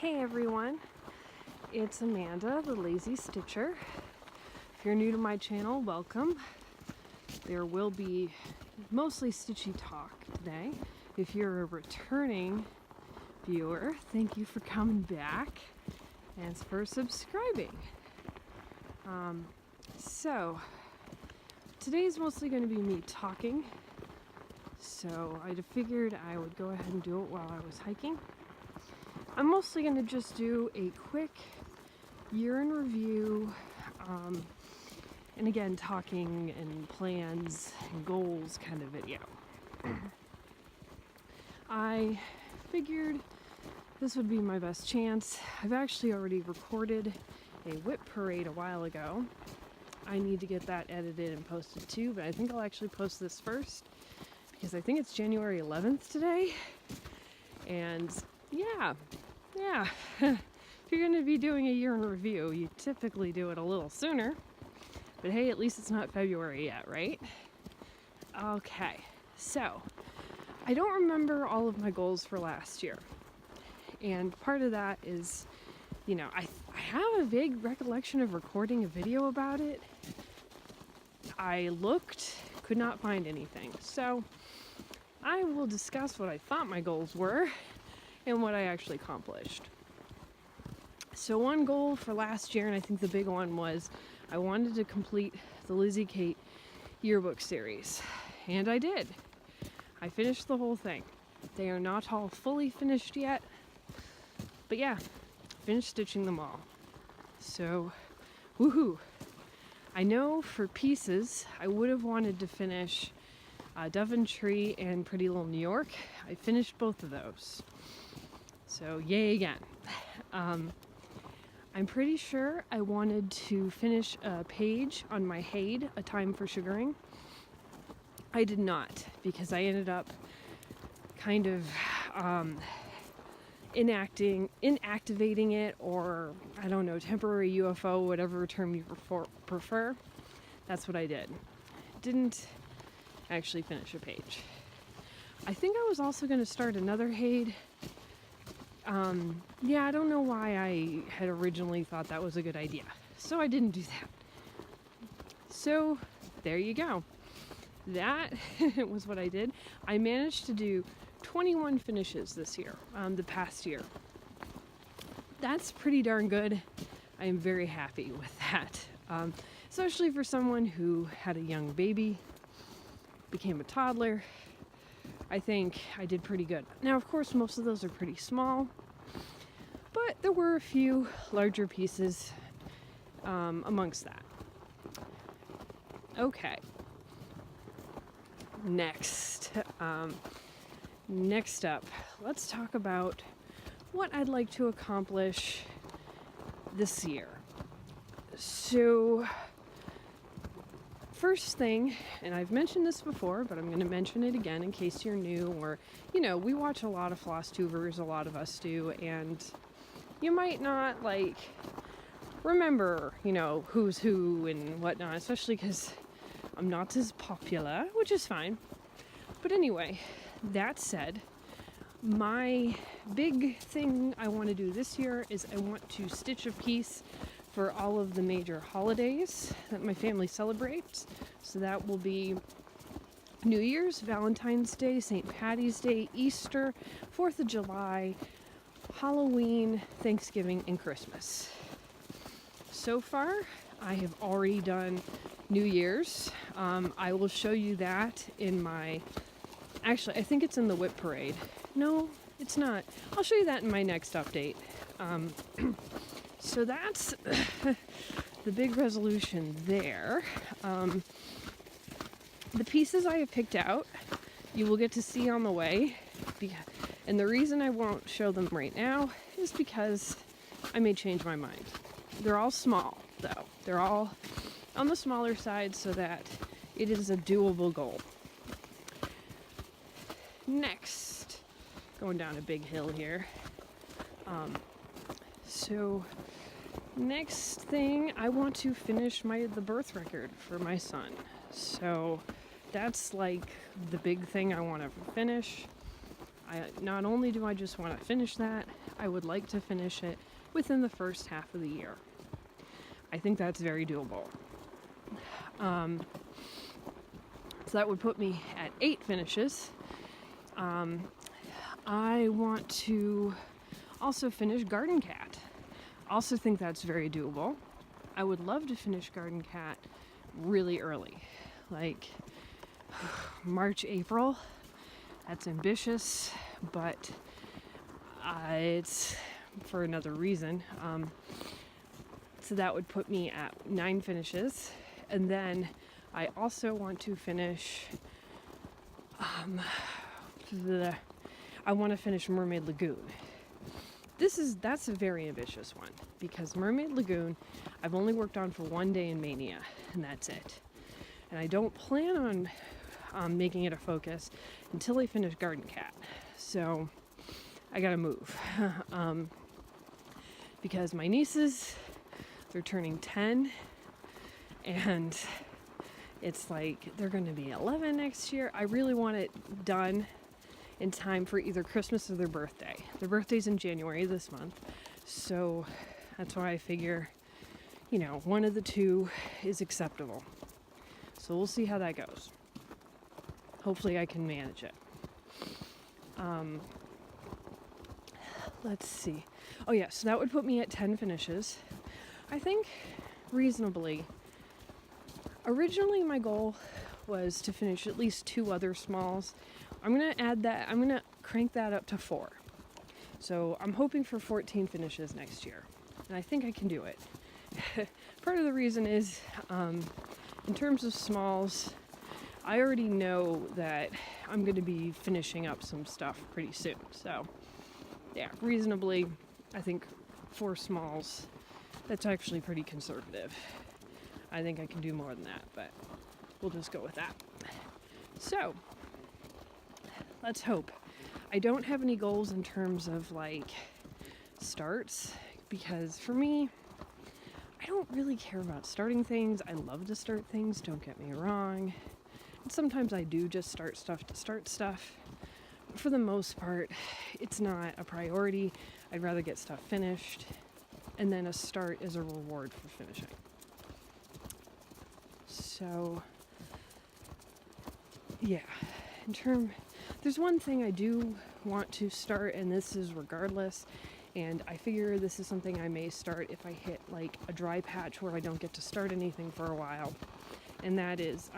Hey everyone, it's Amanda, the Lazy Stitcher. If you're new to my channel, welcome. There will be mostly stitchy talk today. If you're a returning viewer, thank you for coming back and for subscribing. So today's mostly going to be me talking, so I figured I would go ahead and do it while I was hiking. I'm mostly going to just do a quick year in review, and again, talking and plans and goals kind of video. I figured this would be my best chance. I've actually already recorded a whip parade a while ago. I need to get that edited and posted too, but I think I'll actually post this first because I think it's January 11th today. And yeah. If you're going to be doing a year in review, you typically do it a little sooner. But hey, at least it's not February yet, right? Okay, so I don't remember all of my goals for last year. And part of that is, I have a vague recollection of recording a video about it. I looked, could not find anything. So I will discuss what I thought my goals were and what I actually accomplished. So one goal for last year, and I think the big one, was I wanted to complete the Lizzie Kate yearbook series. And I did. I finished the whole thing. They are not all fully finished yet, but yeah, finished stitching them all. So, woohoo! I know for pieces, I would have wanted to finish Daventry and Pretty Little New York. I finished both of those. So, yay again. I'm pretty sure I wanted to finish a page on my Haid, A Time for Sugaring. I did not, because I ended up kind of inactivating it, or I don't know, temporary UFO, whatever term you prefer. That's what I did. Didn't actually finish a page. I think I was also going to start another Haid. I don't know why I had originally thought that was a good idea. So I didn't do that. So there you go. That was what I did. I managed to do 21 finishes this year, the past year. That's pretty darn good. I am very happy with that. Especially for someone who had a young baby, became a toddler. I think I did pretty good. Now, of course, most of those are pretty small, but there were a few larger pieces amongst that. Okay. Next up, let's talk about what I'd like to accomplish this year. So, first thing, and I've mentioned this before, but I'm going to mention it again in case you're new, or, we watch a lot of Flosstubers, a lot of us do, and you might not, remember, who's who and whatnot, especially because I'm not as popular, which is fine. But anyway, that said, my big thing I want to do this year is I want to stitch a piece for all of the major holidays that my family celebrates. So that will be New Year's, Valentine's Day, St. Patty's Day, Easter, 4th of July, Halloween, Thanksgiving, and Christmas. So far, I have already done New Year's. I will show you that in my... Actually, I think it's in the whip parade. No, it's not. I'll show you that in my next update. So that's the big resolution there. The pieces I have picked out, you will get to see on the way. And the reason I won't show them right now is because I may change my mind. They're all small, though. They're all on the smaller side so that it is a doable goal. Next, going down a big hill here. So next thing, I want to finish the birth record for my son. So that's the big thing I want to finish. Not only do I just want to finish that, I would like to finish it within the first half of the year. I think that's very doable. So that would put me at 8 finishes. I want to also finish Garden Cat. Also think that's very doable. I would love to finish Garden Cat really early, like March, April. That's ambitious, but it's for another reason. So that would put me at 9 finishes. And then I also want to finish, I want to finish Mermaid Lagoon. That's a very ambitious one, because Mermaid Lagoon I've only worked on for one day in Mania, and that's it. And I don't plan on making it a focus until I finish Garden Cat. So I gotta move. Because my nieces, they're turning 10, and it's like they're gonna be 11 next year. I really want it done in time for either Christmas or their birthday. Their birthday's in January this month, so that's why I figure, one of the two is acceptable. So we'll see how that goes. Hopefully I can manage it. Let's see. Oh yeah, so that would put me at 10 finishes. I think reasonably. Originally my goal was to finish at least 2 other smalls. I'm gonna crank that up to 4. So I'm hoping for 14 finishes next year. And I think I can do it. Part of the reason is, in terms of smalls, I already know that I'm gonna be finishing up some stuff pretty soon. So yeah, reasonably, I think 4 smalls, that's actually pretty conservative. I think I can do more than that, but we'll just go with that. So let's hope. I don't have any goals in terms of starts, because for me, I don't really care about starting things. I love to start things, don't get me wrong. And sometimes I do just start stuff to start stuff. But for the most part, it's not a priority. I'd rather get stuff finished, and then a start is a reward for finishing. So yeah, there's one thing I do want to start, and this is regardless, and I figure this is something I may start if I hit a dry patch where I don't get to start anything for a while, and that is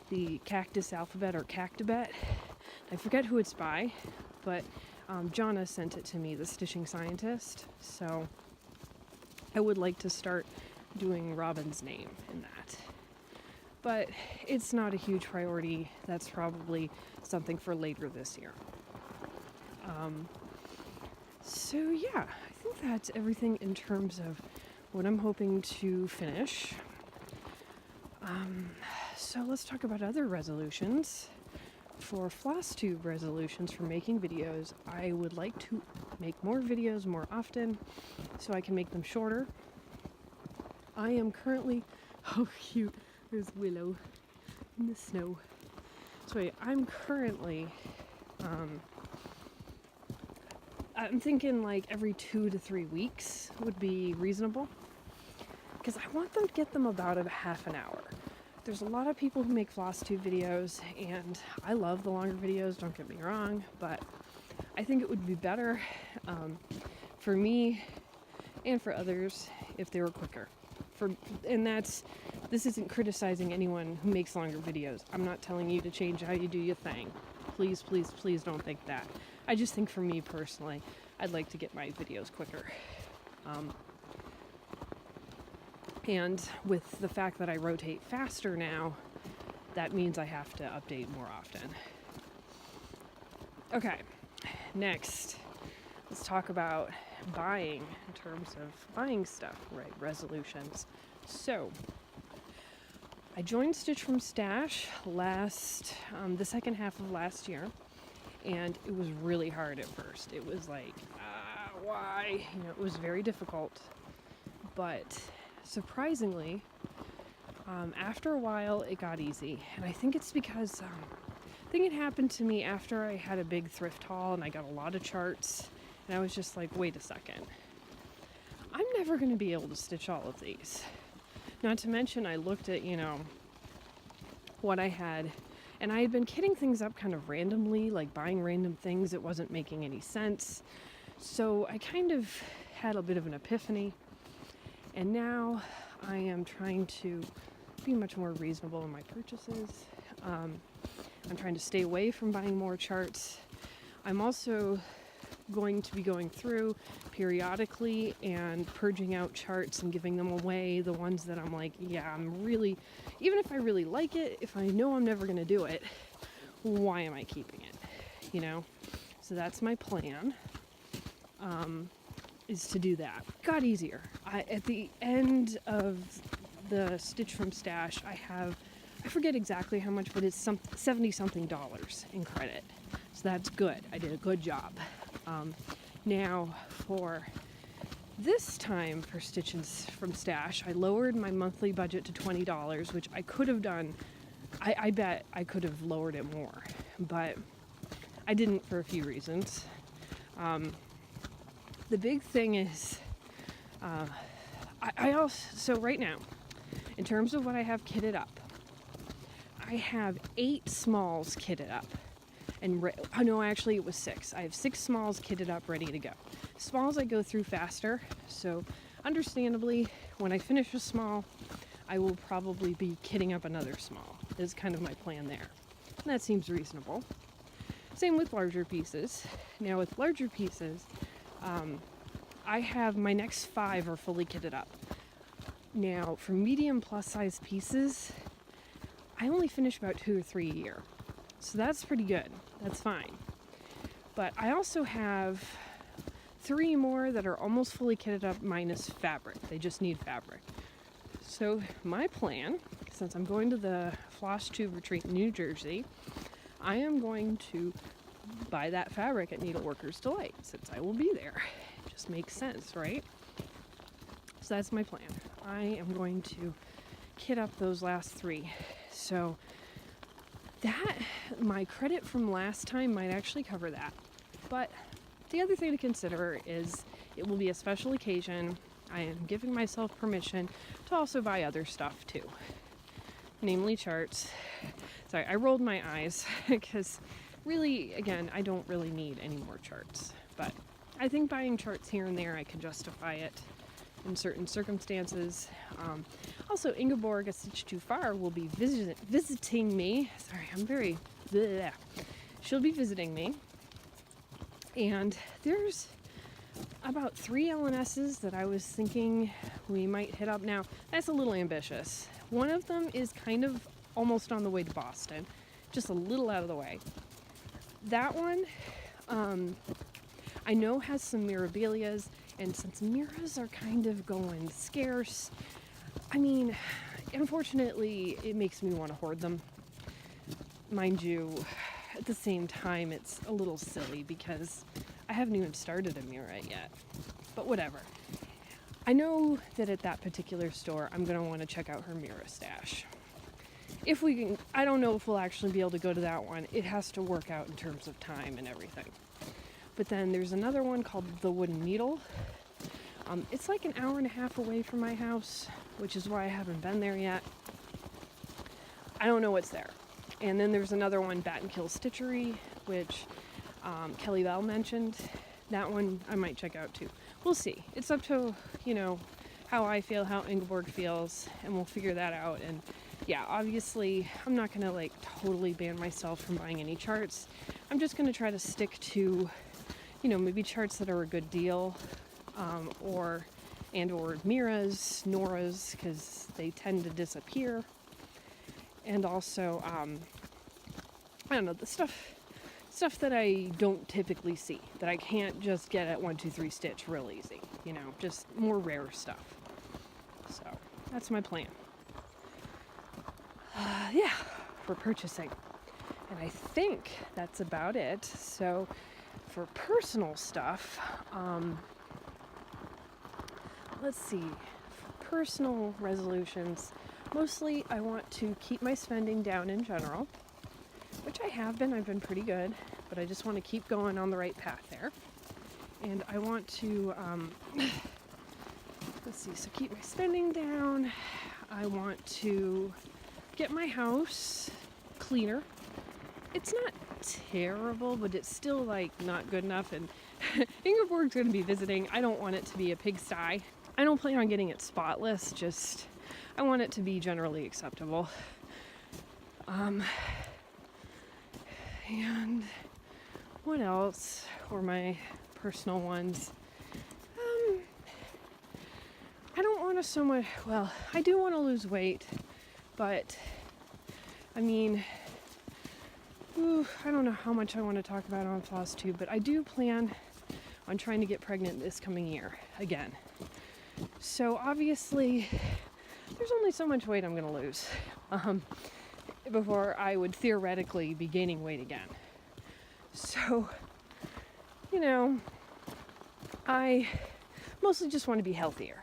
the Cactus Alphabet, or Cactibet. I forget who it's by, but Jonna sent it to me, the Stitching Scientist, so I would like to start doing Robin's name in that. But it's not a huge priority. That's probably something for later this year. So yeah, I think that's everything in terms of what I'm hoping to finish. So let's talk about other resolutions. For Flosstube resolutions for making videos, I would like to make more videos more often so I can make them shorter. I am currently, oh cute, there's Willow in the snow. So wait, I'm currently, I'm thinking every 2 to 3 weeks would be reasonable, because I want them to get them about a half an hour. There's a lot of people who make Flosstube videos, and I love the longer videos, don't get me wrong, but I think it would be better for me and for others if they were quicker. This isn't criticizing anyone who makes longer videos. I'm not telling you to change how you do your thing. Please, please, please don't think that. I just think for me personally, I'd like to get my videos quicker. And with the fact that I rotate faster now, that means I have to update more often. Okay, next, let's talk about buying in terms of buying stuff, right? Resolutions. So, I joined Stitch from Stash the second half of last year, and it was really hard at first. It was why? It was very difficult, but surprisingly, after a while, it got easy. And I think it's because I think it happened to me after I had a big thrift haul and I got a lot of charts And I was just like, wait a second. I'm never going to be able to stitch all of these. Not to mention, I looked at, what I had, and I had been kitting things up kind of randomly, like buying random things. It wasn't making any sense. So I kind of had a bit of an epiphany, and now I am trying to be much more reasonable in my purchases. I'm trying to stay away from buying more charts. I'm also going to be going through periodically and purging out charts and giving them away, the ones that I'm like, yeah, I'm really, even if I really like it, if I know I'm never going to do it, why am I keeping it? So that's my plan, is to do that. Got easier. At the end of the Stitch from Stash, I forget exactly how much, but it's $70-something in credit. So that's good. I did a good job. Now for this time for Stitches from Stash, I lowered my monthly budget to $20, which I could have done. I bet I could have lowered it more, but I didn't for a few reasons. The big thing is, so right now, in terms of what I have kitted up, I have 8 smalls kitted up. No, actually it was 6. I have 6 smalls kitted up, ready to go. Smalls I go through faster, so understandably, when I finish a small, I will probably be kitting up another small. Is kind of my plan there. And that seems reasonable. Same with larger pieces. Now with larger pieces, I have my next 5 are fully kitted up. Now for medium plus size pieces, I only finish about 2 or 3 a year. So that's pretty good. That's fine. But I also have 3 more that are almost fully kitted up minus fabric. They just need fabric. So my plan, since I'm going to the Flosstube retreat in New Jersey, I am going to buy that fabric at Needleworker's Delight since I will be there. It just makes sense, right? So that's my plan. I am going to kit up those last 3. So that, my credit from last time might actually cover that. But the other thing to consider is it will be a special occasion. I am giving myself permission to also buy other stuff too. Namely charts. Sorry, I rolled my eyes because really, again, I don't really need any more charts. But I think buying charts here and there, I can justify it in certain circumstances. Also, Ingeborg, a Stitch Too Far, will be visiting me. Sorry, I'm very bleh. She'll be visiting me. And there's about 3 LNSs that I was thinking we might hit up. Now, that's a little ambitious. One of them is kind of almost on the way to Boston, just a little out of the way. That one, I know has some mirabilias, and since mirrors are kind of going scarce, I mean, unfortunately, it makes me want to hoard them. Mind you, at the same time, it's a little silly because I haven't even started a Mira yet. But whatever. I know that at that particular store, I'm going to want to check out her Mira stash. If we can, I don't know if we'll actually be able to go to that one. It has to work out in terms of time and everything. But then there's another one called The Wooden Needle. It's like an hour and a half away from my house, which is why I haven't been there yet. I don't know what's there. And then there's another one, Bat and Kill Stitchery, which Kelly Bell mentioned. That one I might check out too. We'll see. It's up to, how I feel, how Ingeborg feels, and we'll figure that out. And yeah, obviously, I'm not going to totally ban myself from buying any charts. I'm just going to try to stick to, maybe charts that are a good deal, or Miras, Noras, because they tend to disappear. And also, I don't know, the stuff that I don't typically see, that I can't just get at 1, 2, 3 Stitch real easy, just more rare stuff. So that's my plan. Yeah, for purchasing. And I think that's about it. So for personal stuff, let's see, for personal resolutions, mostly I want to keep my spending down in general, which I have been. I've been pretty good, but I just want to keep going on the right path there. And I want to, let's see, so keep my spending down. I want to get my house cleaner. It's not terrible, but it's still like not good enough. And Ingeborg's going to be visiting. I don't want it to be a pigsty. I don't plan on getting it spotless, just I want it to be generally acceptable. And what else were my personal ones? I don't want to so much, well, I do want to lose weight, but I mean, I don't know how much I want to talk about on Flosstube, but I do plan on trying to get pregnant this coming year again. So obviously, there's only so much weight I'm going to lose before I would theoretically be gaining weight again. So, you know, I mostly just want to be healthier.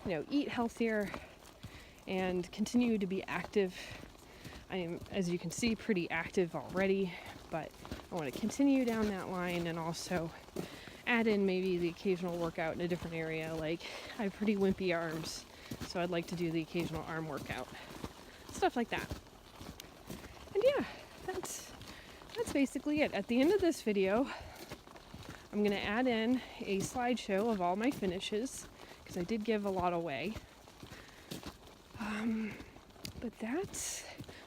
You know, eat healthier and continue to be active. I am, as you can see, pretty active already, but I want to continue down that line and also add in maybe the occasional workout in a different area. Like, I have pretty wimpy arms, so I'd like to do the occasional arm workout. Stuff like that. And yeah, that's basically it. At the end of this video, I'm going to add in a slideshow of all my finishes, because I did give a lot away. But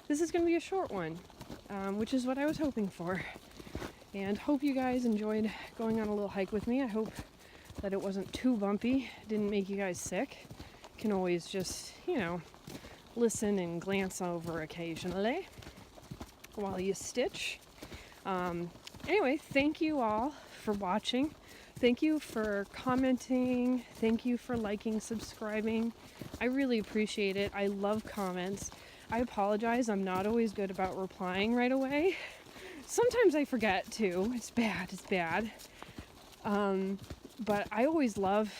this is going to be a short one, which is what I was hoping for. And hope you guys enjoyed going on a little hike with me. I hope that it wasn't too bumpy, didn't make you guys sick. Can always just, you know, listen and glance over occasionally while you stitch. Anyway, thank you all for watching. Thank you for commenting. Thank you for liking, subscribing. I really appreciate it. I love comments. I apologize. I'm not always good about replying right away. Sometimes I forget too. It's bad. But I always love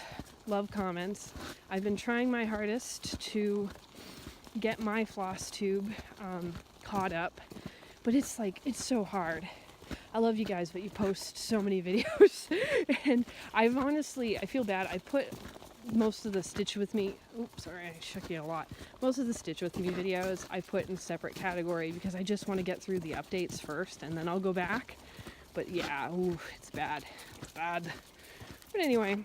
comments. I've been trying my hardest to get my Flosstube caught up, but it's so hard. I love you guys, but you post so many videos. And I feel bad. I put most of the Stitch With Me, oops, sorry, I shook you a lot. Most of the Stitch With Me videos I put in a separate category because I just want to get through the updates first and then I'll go back. But yeah, it's bad. It's bad. But anyway,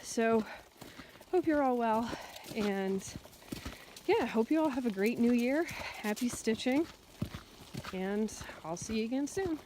so hope you're all well. And yeah, hope you all have a great new year. Happy stitching. And I'll see you again soon.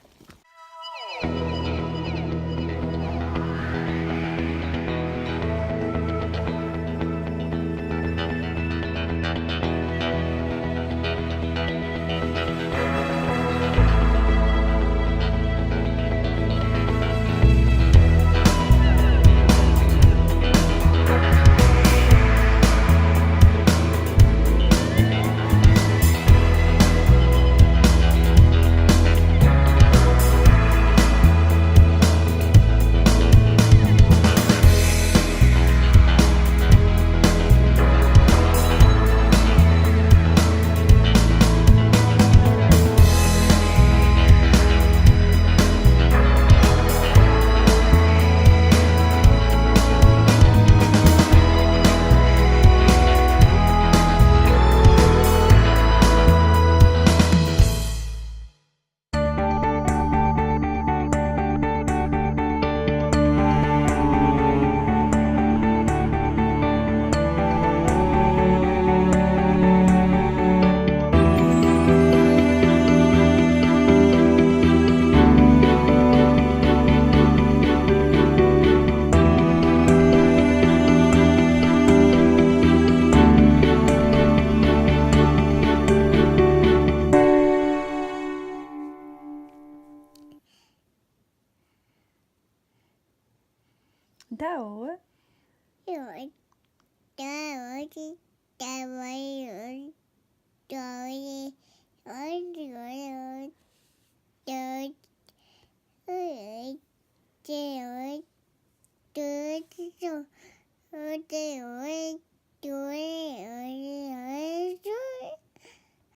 Đó.